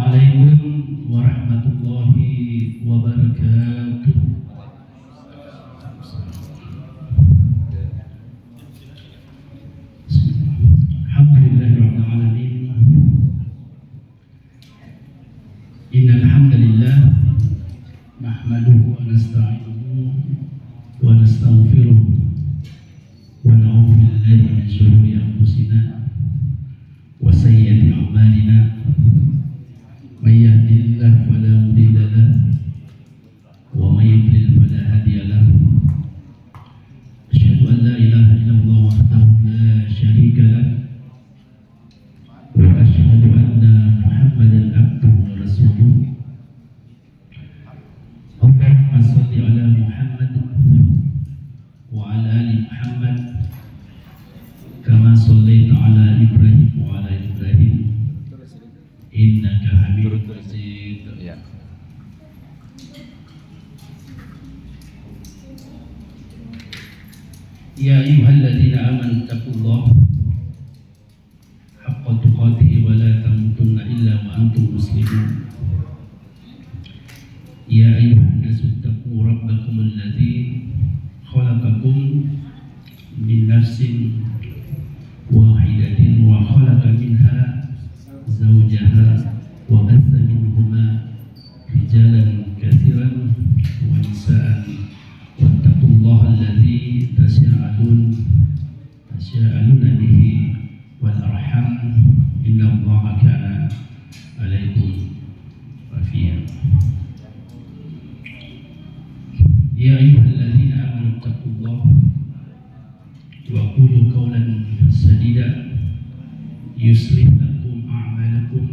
Assalamualaikum warahmatullahi wabarakatuh. Alhamdulillahirabbil alamin. Innal hamdalillah nahmaduhu wa nasta'inuhu wa nastaghfiruh wa na'udzu billahi min shururi anfusina wa sayyiati a'malina. May yahdihillahu fala mudilla lahu wa may yudlil fala hadiya lahu. Asyhadu an la ilaha illallah wahdahu la syarika lahu wa asyhadu anna Muhammadan abduhu wa rasuluh. Allahumma shalli ala Muhammad wa ala ali Muhammad kama shallaita ala Ibrahim wa ala Ibrahim innaka Hamidum Majid. Ya ayyuhalladzina amanu taqullaha haqqa tuqatih wa la tamutunna illa wa antum muslimun. Ya ayyuhan nasu taqu rabbakum alladzi khalaqakum min nafsin wahidatin wa khalaqa minha zawjaha wa batha minhuma rijalan katsiran wa nisaan wattaqullaha alladzi tasyaa'aluna bihi wal arham innallaha kana 'alaikum raqiba. Ya ayyuhalladzina amanu taqullaha wa qulu qawlan sadida yuslih lakum a'malakum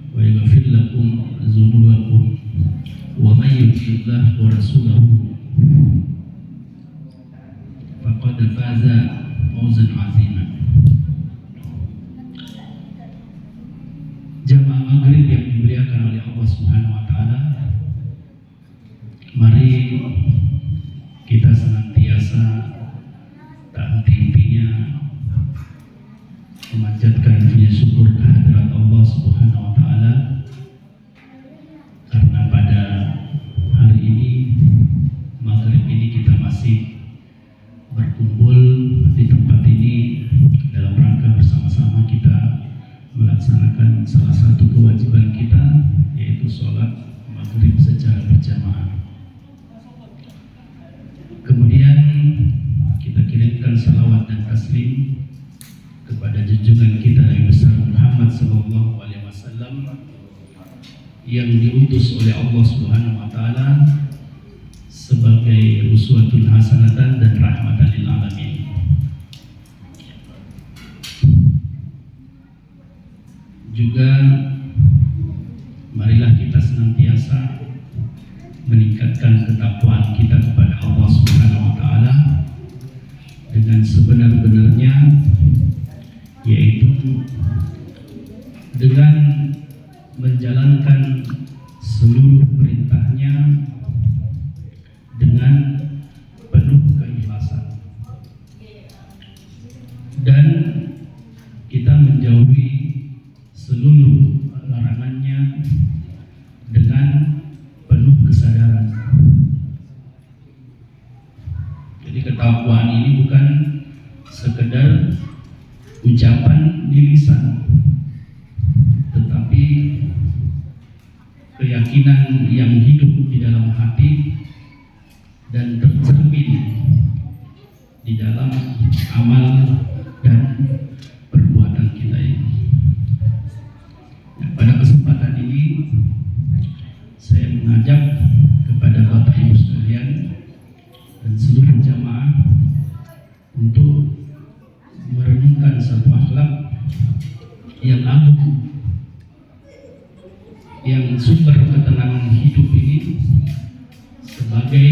wa yaghfir lakum dzunubakum wa may yuti'illah wa rasulahu faqad faza fawzan 'azima. Jamaah maghrib yang dimuliakan oleh Allah Subhanahu wa taala, mari kita senantiasa tak henti-hentinya memanjatkan puji syukur kehadirat Allah Subhanahu wa taala, karena pada hari ini maghrib ini kita masih berkumpul di tempat ini dalam rangka bersama-sama kita melaksanakan salah satu kewajiban kita, yaitu sholat maghrib secara berjamaah. Kemudian kita kirimkan salawat dan taslim kepada junjungan kita Nabi besar Muhammad sallallahu alaihi wasallam yang diutus oleh Allah Subhanahu wa taala sebagai uswatun hasanatan dan rahmatan lil alamin. Juga marilah kita senantiasa meningkatkan ketakwaan kita kepada Allah Subhanahu wa taala dengan sebenar-benarnya, yaitu dengan menjalankan seluruh perintahnya dengan penuh keikhlasan, dan kita menjauhi seluruh larangannya dengan penuh kesadaran. Jadi ketakwaan ini bukan sekedar ucapan di lisan, tetapi keyakinan yang hidup di dalam hati dan tercermin di dalam amal dan perbuatan kita ini. Pada kesempatan ini saya mengajak kepada Bapak Ibu sekalian dan seluruh jamaah untuk merenungkan satu akhlak yang agung, yang sumber ketenangan hidup ini, sebagai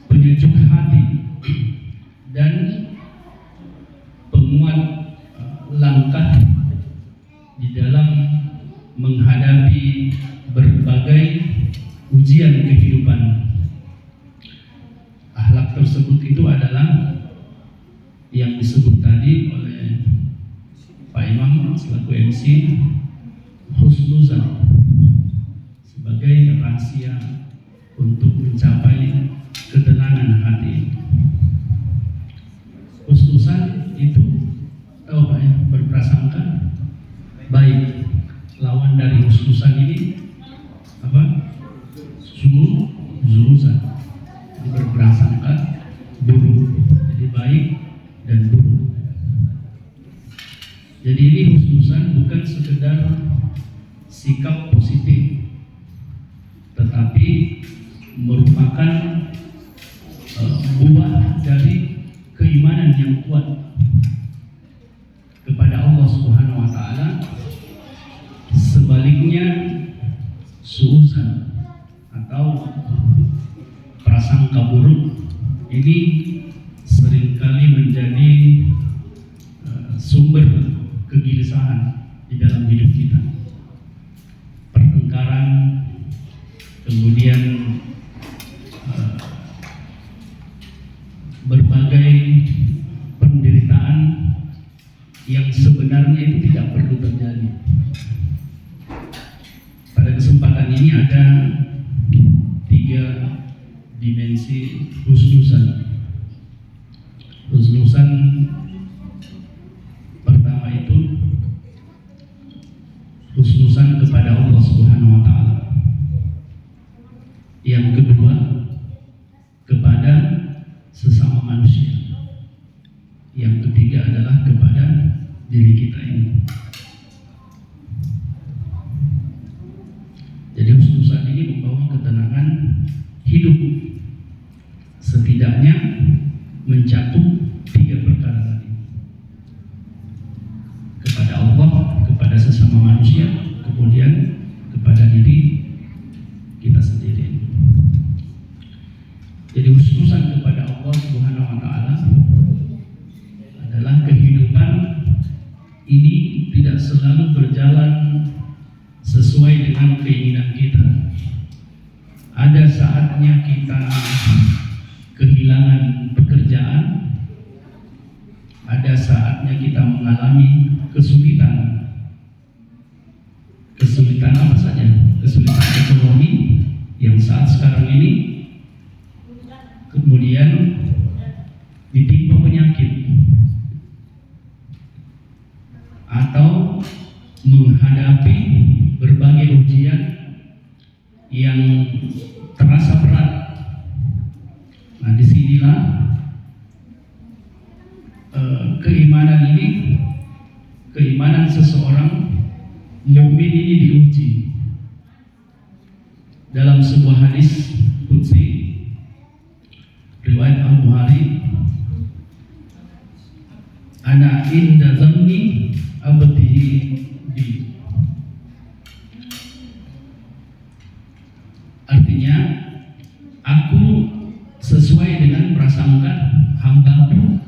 penyejuk hati dan penguat langkah di dalam menghadapi berbagai ujian kehidupan. Akhlak tersebut itu adalah yang disebut tadi oleh Pak Imam selaku MC, husnuzan sebagai rahasia untuk mencapai ketenangan hati. Husnuzan itu tahu Pak ya, berprasangka baik. Lawan dari husnuzan ini apa? Zuzan. Jadi berprasangka buruk. Jadi baik dan buruk. Jadi ini husnuzan bukan sekedar sikap positif, tetapi merupakan buah dari keimanan yang kuat kepada Allah Subhanahu wa taala. Sebaliknya suuzan atau prasangka buruk ini seringkali menjadi sumber kegelisahan di dalam hidup kita. Pertengkaran, kemudian berbagai penderitaan yang sebenarnya itu tidak perlu terjadi. Pada kesempatan ini ada 3 dimensi husnuzan. Husnuzan pertama itu husnuzan kepada Allah Subhanahu wa taala. Yang kedua, kepada sesama manusia. Yang ketiga adalah kepada diri kita ini. Jadi husnuzan ini membawa ketenangan hidup. Setidaknya mencakup 3 perkara tadi. Kepada Allah, kepada sesama manusia, kemudian kepada diri kita sendiri. Jadi husnuzan kepada Allah Subhanahu wa taala adalah kehidupan ini tidak selalu berjalan sesuai dengan keinginan kita. Ada saatnya kita kehilangan pekerjaan, ada saatnya kita mengalami kesulitan. Kesulitan apa saja? Kesulitan ekonomi yang saat sekarang ini, kemudian ditimpa penyakit, atau menghadapi berbagai ujian yang terasa berat. Nah, disinilah keimanan ini, keimanan seseorang mukmin ini diuji. Dalam sebuah hadis qudsi riwayat Al-Bukhari, ana inda zanni abdihi bi. Artinya, aku sesuai dengan prasangka hambaku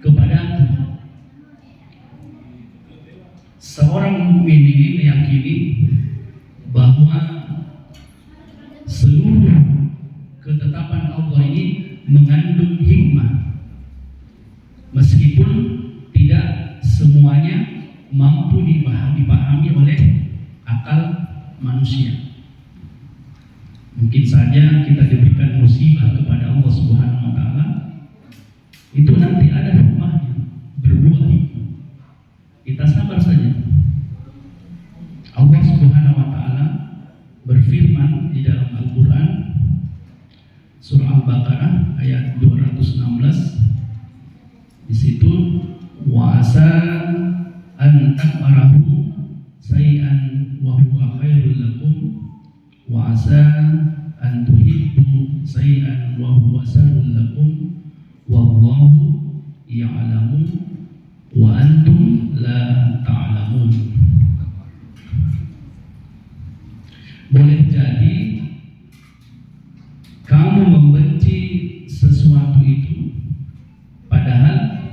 kepadaku. Seorang mukmin ini meyakini bahwa seluruh ketetapan Allah ini mengandung hikmah, meskipun tidak semuanya mampu dipahami oleh akal manusia. Mungkin saja kita diberikan musibah kepada Allah Subhanahu wa taala, itu nanti ada hikmahnya, berbuah hikmah. Kita sabar saja. Allah Subhanahu wa taala berfirman di dalam Al-Qur'an surah Al-Baqarah ayat 216. Di situ wa asa an takfarahu sayyan wa huwa khairul lakum wa asa an tuhibbu sayyan wa huwa syarrul lakum wallahu ya'lamu wa antum la ta'lamun. Boleh jadi kamu membenci sesuatu itu padahal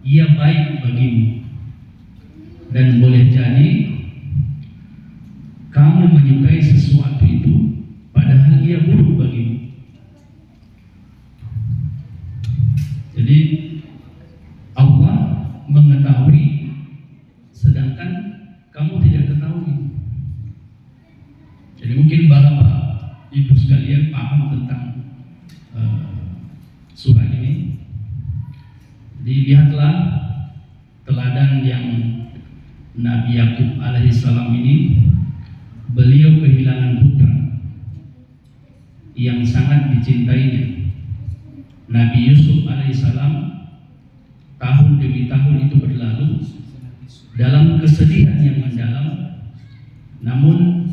ia baik bagimu, dan boleh jadi kamu menyukai sesuatu itu padahal ia buruk bagimu. Jadi Allah mengetahui sedangkan kamu tidak ketahui. ibu sekalian paham tentang surah ini. Dilihatlah teladan yang Nabi Yakub alaihissalam ini. Beliau kehilangan putra yang sangat dicintainya. Nabi Yusuf alaihissalam tahun demi tahun itu berlalu dalam kesedihan yang mendalam, namun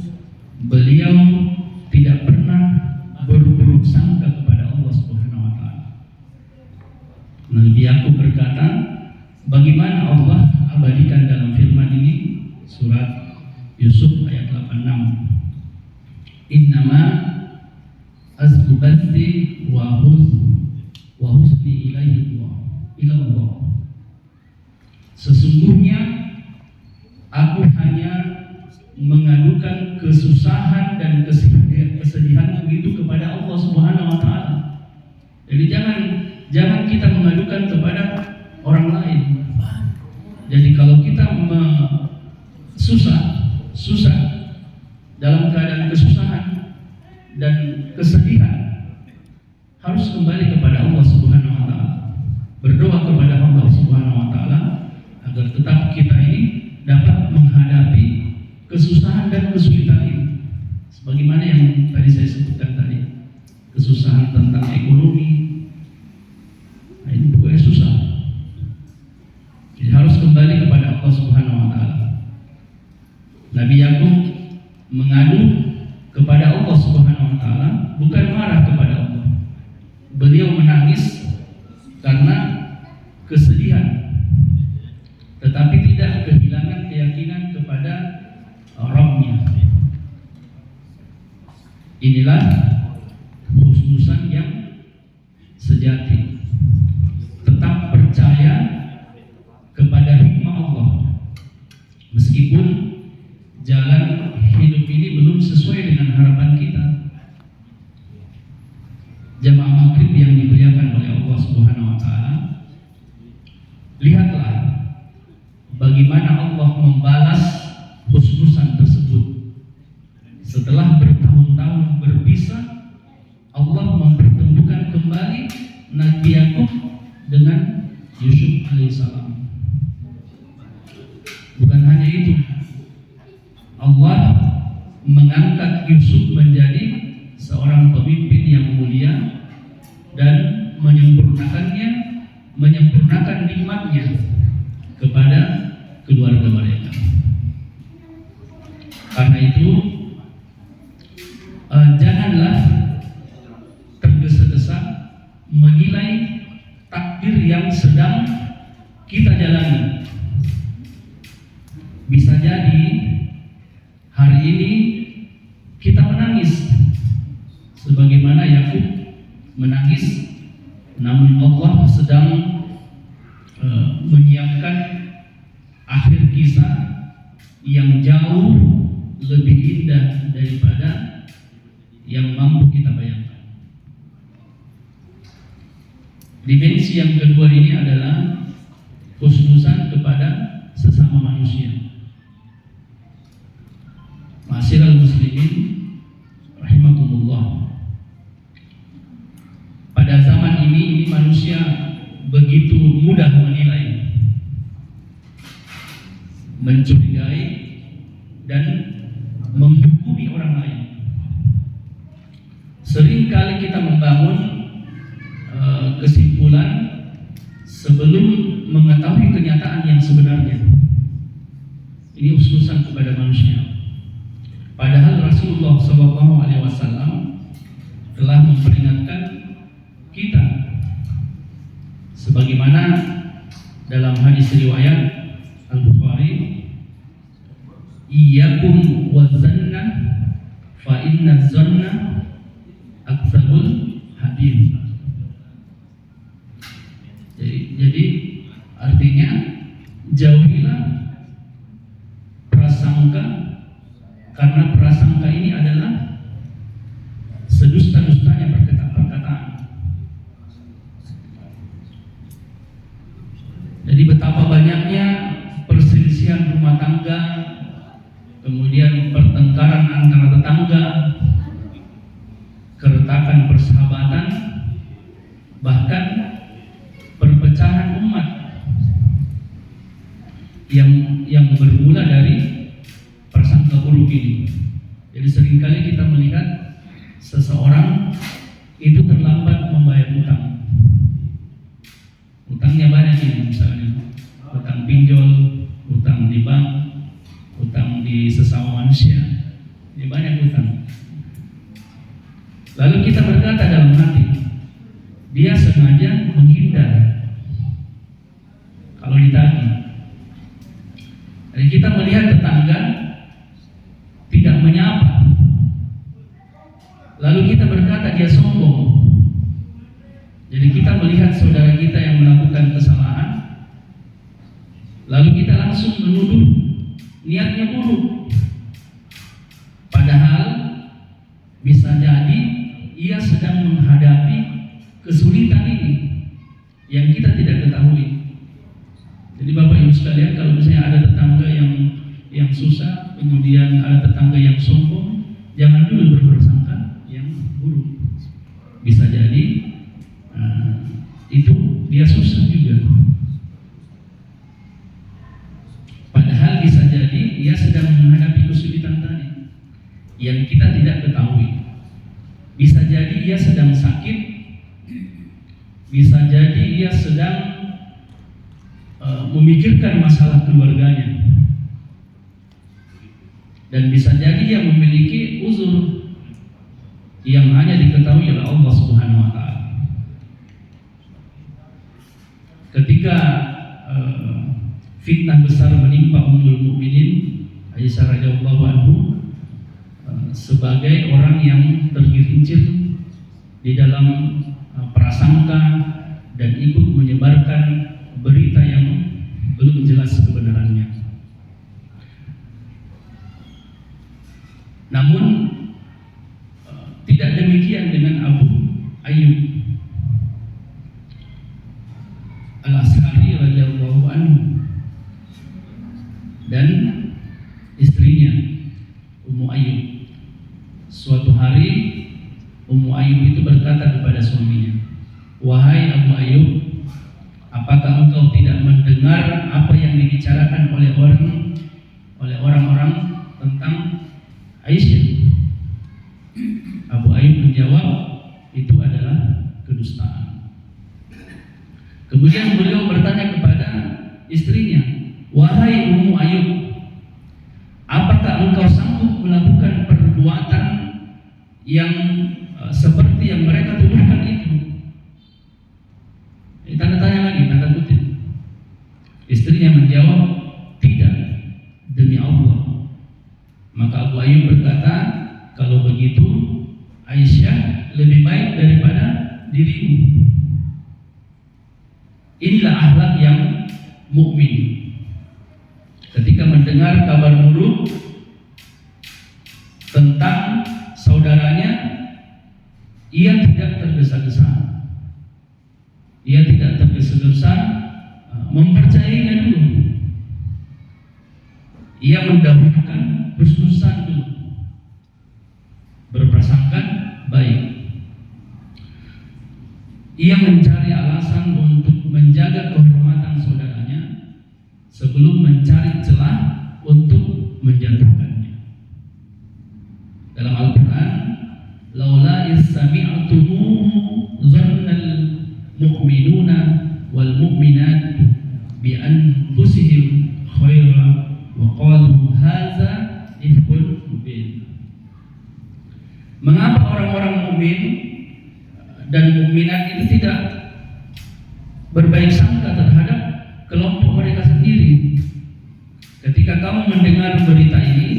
beliau tidak pernah berburuk sangka kepada Allah Subhanahu wa taala. Nabi Yakub berkata, bagaimana Allah abadikan dalam firman ini, surat Yusuf ayat 86. Innama azkubanti wa husni ilallah. Sesungguhnya aku hanya mengadukan kesusahan dan kesedihanku itu kepada Allah Subhanahu wa taala. Jadi jangan kita mengadukan kepada orang lain. Jadi kalau kita susah dalam keadaan kesusahan dan kesedihan, harus kembali kepada Allah Subhanahu wa taala. Berdoa kepada Allah Subhanahu wa taala agar tetap kita ini dapat menghadapi kesusahan dan kesulitan ini. Sebagaimana yang tadi saya sebutkan tadi, kesusahan tentang ekonomi, nah ini pokoknya susah. Jadi harus kembali kepada Allah Subhanahu wa taala. Nabi Yakub mengadu kepada Allah Subhanahu wa taala, bukan marah kepada Allah. Beliau menangis karena kesedihan, tetapi tidak kehilangan keyakinan kepada Rabb-Nya. Inilah husnudzan yang sejati. Tetap percaya kepada hikmah Allah, meskipun jalan hidup ini belum sesuai dengan harapan kita. Jamaah maghrib yang dimuliakan oleh Allah Subhanahu wa taala, lihatlah bagaimana Allah membalas husnudzan tersebut. Setelah bertahun-tahun berpisah, Allah mempertemukan kembali Nabi Yakub dengan Yusuf alaihissalam. Bukan hanya itu, Allah mengangkat Yusuf menjadi seorang pemimpin yang mulia dan menyempurnakan nikmatnya kepada keluarga mereka. Karena itu janganlah tergesa-gesa menilai takdir yang sedang kita jalani. Bisa jadi hari ini kita menangis sebagaimana Yakub menangis, namun Allah sedang menyiapkan akhir kisah yang jauh lebih indah daripada yang mampu kita bayangkan. Dimensi yang kedua ini adalah husnudzan kepada sesama manusia. Ma'asyiral muslimin rahimakumullah. Pada zaman ini manusia begitu mudah menilai, mencurigai dan menghukumi orang lain. Seringkali kita membangun kesimpulan sebelum mengetahui kenyataan yang sebenarnya. Ini husnudzan kepada manusia. Padahal Rasulullah SAW telah memperingatkan kita, sebagaimana dalam hadis riwayat Al-Bukhari, iyyakum wazanna fa inna zanna aktsabul hadith. Jadi artinya jauhilah prasangka, karena prasangka ini adalah sedusta-dustanya perkataan. Jadi betapa banyaknya perselisihan rumah tangga, kemudian pertengkaran antara tetangga, menciptakan persahabatan, bahkan perpecahan umat yang bermula dari prasangka buruk ini. Jadi seringkali kita melihat seseorang itu terlambat membayar utang. Utangnya banyak ini, misalnya utang pinjol, utang di bank, utang di sesama manusia, ini banyak utang. Lalu kita berkata dalam hati, dia sengaja menghindar kalau ditagih. Jadi kita melihat tetangga tidak menyapa, lalu kita berkata dia sombong. Jadi kita melihat saudara kita yang melakukan kesalahan, lalu kita langsung menuduh niatnya buruk. Padahal bisa jadi ia sedang menghadapi kesulitan ini yang kita tidak ketahui. Jadi Bapak Ibu sekalian, kalau misalnya ada tetangga yang susah, kemudian ada tetangga yang sombong, jangan dulu berprasangka yang buruk. Bisa jadi itu dia susah juga. Padahal bisa jadi ia sedang menghadapi kesulitan tadi yang kita tidak ketahui. Bisa jadi ia sedang sakit, bisa jadi ia sedang memikirkan masalah keluarganya, dan bisa jadi ia memiliki uzur yang hanya diketahui oleh Allah Subhanahu wa Ta'ala. Ketika fitnah besar menimpa Ummul Mukminin Aisyah radhiyallahu anhu sebagai orang yang tergelincir di dalam prasangka dan ikut menyebarkan berita yang belum jelas kebenarannya. Namun tidak demikian dengan Abu Ayyub Al-Ash'ari radhiyallahu anhu dan istrinya Ummu Ayyub. Suatu hari Ummu Ayyub itu berkata kepada suaminya, "Wahai Abu Ayyub, apakah engkau tidak mendengar apa yang dibicarakan oleh orang-orang tentang Aisyah?" Abu Ayyub menjawab, "Itu adalah kedustaan." Kemudian beliau bertanya kepada istrinya, "Wahai Ummu Ayyub, apakah engkau sanggup melakukan perbuatan yang seperti yang mereka tuduhkan itu?" Tanda tanya lagi, tanda kutip. Istrinya menjawab, "Tidak, demi Allah." Maka Abu Ayyub berkata, "Kalau begitu Aisyah lebih baik daripada dirimu." Inilah akhlak yang mukmin. Ketika mendengar kabar buruk tentang saudaranya, ia tidak tergesa-gesa. Ia tidak tergesa-gesa mempercayainya dulu. Ia mendahulukan husnuzan dulu, berprasangka baik. Ia mencari alasan untuk menjaga kehormatan saudaranya sebelum mencari celah untuk menjatuhkannya. Dalam Al-Quran, "Laula is sami'tumuhu dhannal mu'minuna wal mu'minat bi anfusihim khaira wa qalu hadza ifkun mubin." Mengapa orang-orang mukmin dan mukminat itu tidak berbaik sangka terhadap kelompok mereka sendiri? Ketika kamu mendengar berita ini,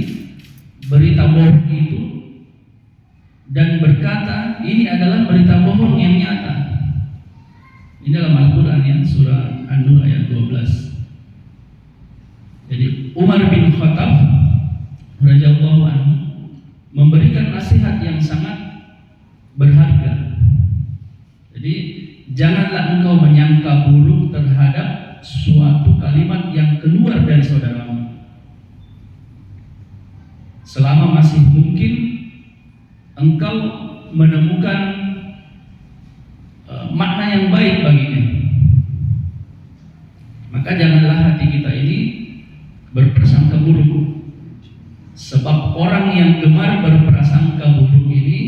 berita bohong itu, dan berkata ini adalah berita bohong yang nyata. Ini dalam Al-Quran ya, surah An-Nur ayat 12. Jadi Umar bin Khattab radhiyallahu anhu memberikan nasihat yang sangat berharga. Jadi janganlah engkau menyangka buruk terhadap suatu kalimat yang keluar dari saudaramu. Selama masih mungkin engkau menemukan yang baik baginya. Maka janganlah hati kita ini berprasangka buruk. Sebab orang yang gemar berprasangka buruk ini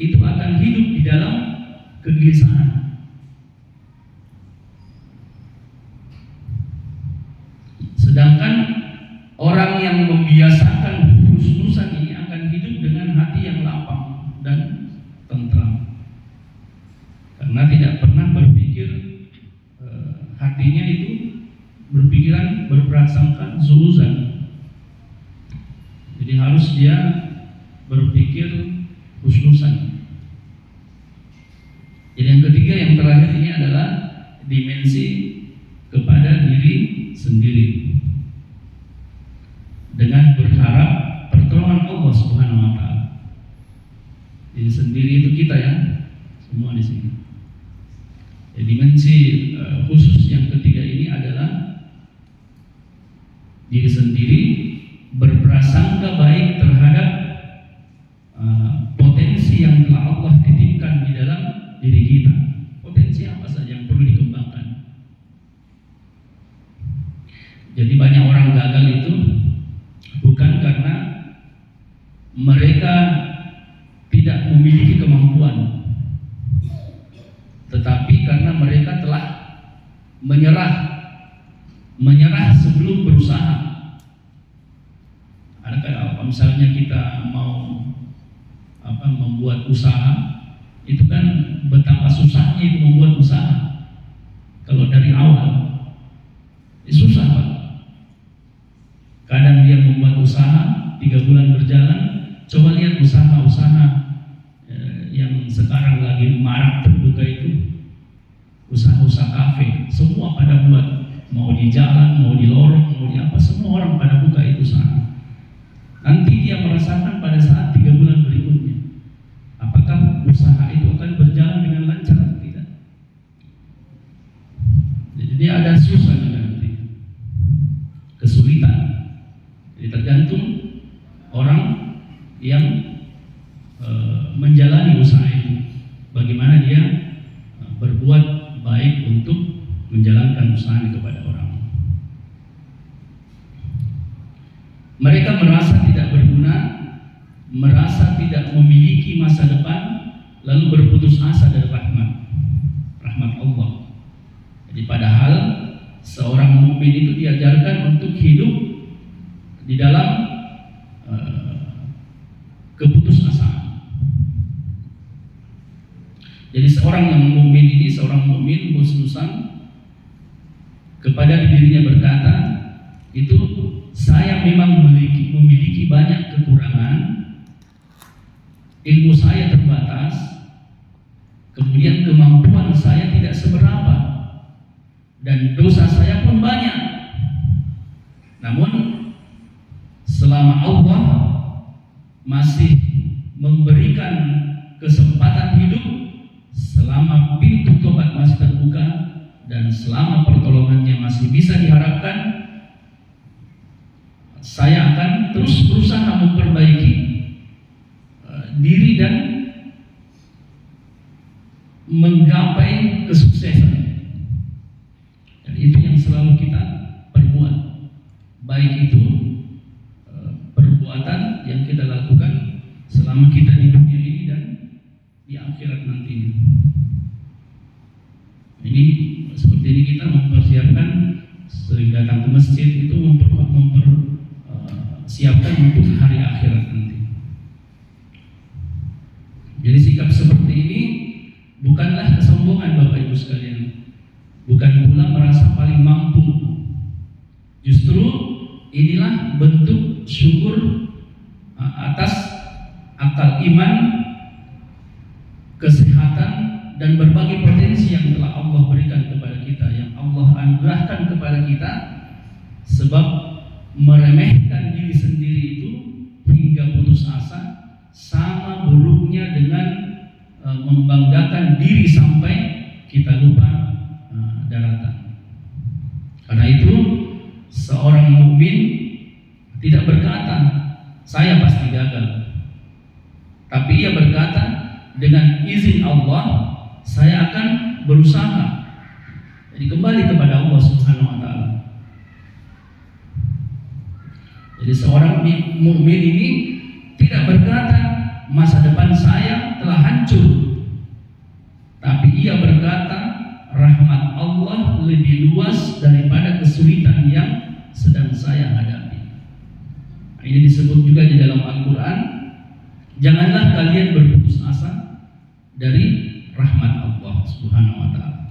itu akan hidup di dalam kegelisahan. Sedangkan orang yang membiasakan husnuzan ini akan hidup dengan hati yang lapang dan tentram. Karena tidak pernah berpikir hatinya itu berpikiran berprasangka zuzan. Jadi harus dia berpikir husnuzan. Jadi yang ketiga, yang terakhir ini adalah dimensi kepada diri sendiri dengan berharap pertolongan Allah Subhanahu wa taala. Jadi sendiri itu kita ya, semua di sini. Jadi dimensi khusus yang ketiga ini adalah diri sendiri berprasangka baik terhadap potensi yang telah Allah titipkan di dalam diri kita. Potensi apa saja yang perlu dikembangkan. Jadi banyak orang gagal itu bukan karena mereka tidak memiliki kemampuan, tetapi karena mereka telah menyerah sebelum berusaha. Ada kalau misalnya kita mau membuat usaha, itu kan betapa susahnya itu membuat usaha. Kalau dari awal susah Pak. Kadang dia membuat usaha 3 bulan berjalan, coba lihat usaha-usaha yang sekarang lagi marak terbuka itu, usaha-usaha kafe, semua pada buat, mau di jalan, mau di lorong, mau di apa, semua orang pada buka itu usaha. Nanti dia merasakan pada saat 3 bulan berikutnya, apakah usaha itu akan berjalan dengan lancar atau tidak. Jadi ada susah nanti, kesulitan. Jadi tergantung orang yang menjalani usaha itu, bagaimana dia berbuat baik untuk menjalankan usahanya kepada orang. Mereka merasa tidak berguna, merasa tidak memiliki masa depan, lalu berputus asa dari rahmat Allah. Jadi padahal seorang mukmin itu diajarkan untuk hidup di dalam keputusasaan. Jadi seorang mukmin husnuzan kepada dirinya berkata, itu saya memang memiliki banyak kekurangan, ilmu saya terbatas, kemudian kemampuan saya tidak seberapa, dan dosa saya pun banyak. Namun selama Allah masih memberikan kesempatan hidup, selama pintu tobat masih terbuka, dan selama pertolongannya masih bisa diharapkan, saya akan terus berusaha memperbaiki diri dan menggapai kesuksesan. Dan itu yang selalu kita perbuat, baik itu perbuatan yang kita lakukan selama kita di dunia ini dan di akhirat nantinya. Ini seperti ini kita mempersiapkan, sering datang ke masjid itu siapkan untuk hari akhirat nanti. Jadi sikap seperti ini bukanlah kesombongan Bapak Ibu sekalian, bukan pula merasa paling mampu. Justru inilah bentuk syukur atas akal iman, kesehatan, dan berbagai potensi yang telah Allah berikan kepada kita, yang Allah anugerahkan kepada kita. Sebab meremehkan diri sendiri itu hingga putus asa sama buruknya dengan membanggakan diri sampai kita lupa daratan. Karena itu seorang mukmin tidak berkata saya pasti gagal, tapi ia berkata dengan izin Allah saya akan berusaha. Jadi kembali kepada Allah Subhanahu wa taala. Jadi seorang mukmin ini tidak berkata masa depan saya telah hancur, tapi ia berkata rahmat Allah lebih luas daripada kesulitan yang sedang saya hadapi. Ini disebut juga di dalam Al-Quran, janganlah kalian berputus asa dari rahmat Allah Subhanahu wa taala.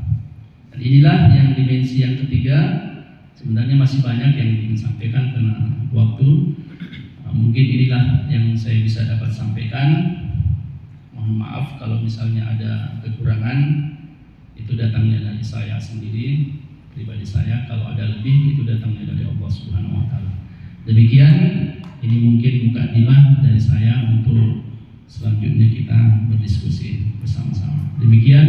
Dan inilah yang dimensi yang ketiga. Sebenarnya masih banyak yang ingin sampaikan karena waktu. Mungkin inilah yang saya bisa dapat sampaikan. Mohon maaf kalau misalnya ada kekurangan, itu datangnya dari saya sendiri, pribadi saya. Kalau ada lebih, itu datangnya dari Allah Subhanahu wa taala. Demikian, ini mungkin mukadimah dari saya untuk selanjutnya kita berdiskusi bersama-sama. Demikian